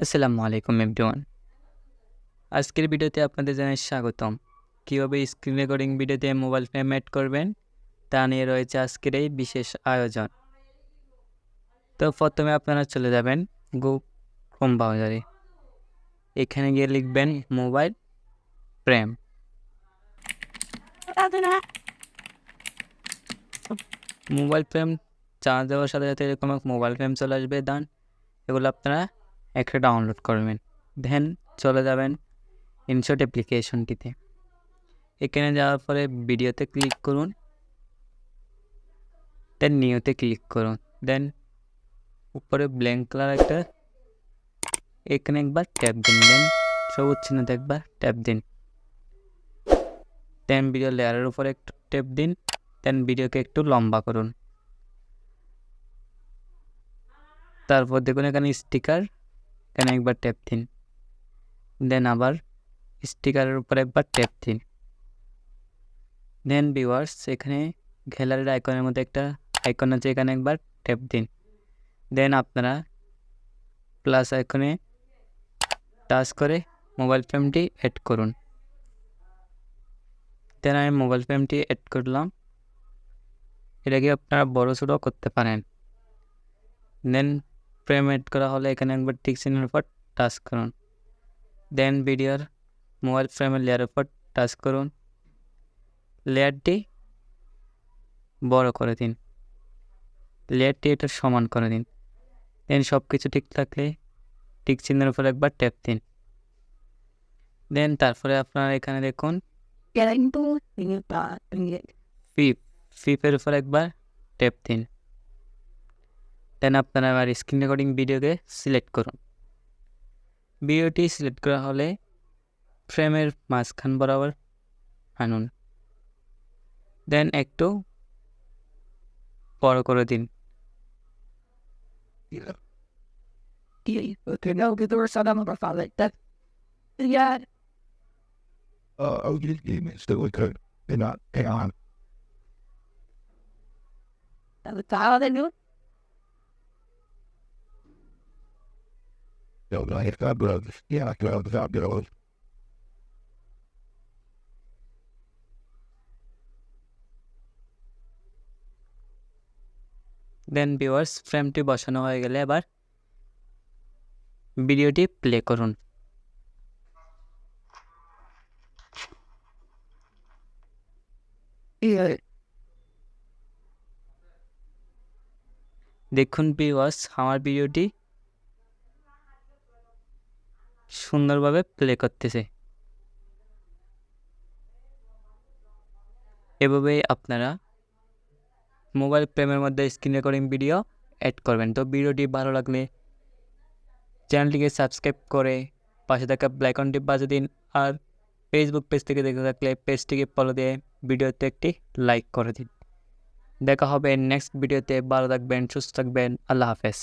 আসসালামু আলাইকুম এভরিওয়ান। আজকের ভিডিওতে আপনাদের জানাই স্বাগতম। কীভাবে স্ক্রিন রেকর্ডিং ভিডিওতে মোবাইল ফ্রেম অ্যাড করবেন তা নিয়ে রয়েছে আজকের এই বিশেষ আয়োজন। তো প্রথমে আপনারা চলে যাবেন ক্রোম ব্রাউজারে। এখানে গিয়ে লিখবেন mobile frame. Mobile frame charge দেওয়ার সাথে সাথে এরকম মোবাইল ফ্রেম চলে আসবে। দেন এগুলো আপনারা একটা ডাউনলোড করবেন। দেন চলে যাবেন ইনশট অ্যাপ্লিকেশনটিতে। এখানে যাওয়ার পরে ভিডিওতে ক্লিক করুন, দেন নিউতে ক্লিক করুন। দেন উপরে ব্ল্যাঙ্ক কালার একটা এখানে একবার ট্যাপ দিন। দেন সবুজ চিহ্নতে একবার ট্যাপ দিন। দেন ভিডিও লেয়ারের উপরে একটু ট্যাপ দিন। দেন ভিডিওকে একটু লম্বা করুন। তারপর দেখুন এখানে স্টিকার, এখানে একবার ট্যাপ দিন। দেন আবার স্টিকারের উপরে একবার ট্যাপ দিন। দেন ভিউয়ার্স এখানে গ্যালারির আইকনের মধ্যে একটা আইকন আছে, এখানে একবার ট্যাপ দিন। দেন আপনারা প্লাস আইকনে টাচ করে মোবাইল ফ্রেমটি অ্যাড করুন। দেন আমি মোবাইল ফ্রেমটি অ্যাড করলাম। এটাকে আপনারা বড় ছোটো করতে পারেন। দেন ফ্রেম অ্যাড করা হলে এখানে একবার টিক চিহ্নের উপর টাচ করুন। দেন ভিডিওর মোবাইল ফ্রেমের লেয়ারের উপর টাচ করুন। লেয়ারটি বড় করে দিন, লেয়ারটি এটা সমান করে দিন। দেন সব কিছু ঠিক থাকলে টিক চিহ্নের উপর একবার ট্যাপ দিন। দেন তারপরে আপনারা এখানে দেখুন ফিপের উপর একবার ট্যাপ দিন। দেন আপনারা আবার স্ক্রিন রেকর্ডিং ভিডিওকে সিলেক্ট করুন। ভিডিওটি সিলেক্ট করা হলে ফ্রেমের মাঝখান বরাবর আনুন। দেন একটু বড় করে দিন। This game is still good. They're not hang on. No, I have got brothers. Yeah, I got without girls. Then viewers ফ্রেমটি বসানো হয়ে গেলে এবার ভিডিওটি প্লে করুন। দেখুন ভিউয়ার্স আমার ভিডিওটি সুন্দরভাবে প্লে করতেছে। এভাবেই আপনারা মোবাইল ফ্রেমের মধ্যে স্ক্রিন রেকর্ডিং ভিডিও অ্যাড করবেন। তো ভিডিওটি ভালো লাগলে চ্যানেলটিকে সাবস্ক্রাইব করে পাশে থাকা বেল আইকনটি বাজিয়ে দিন। আর ফেসবুক পেজ থেকে দেখে থাকলে পেজটিকে ফলো দিয়ে ভিডিওতে একটি লাইক করে দিন। দেখা হবে নেক্সট ভিডিওতে। ভালো থাকবেন, সুস্থ থাকবেন। আল্লাহ হাফেজ।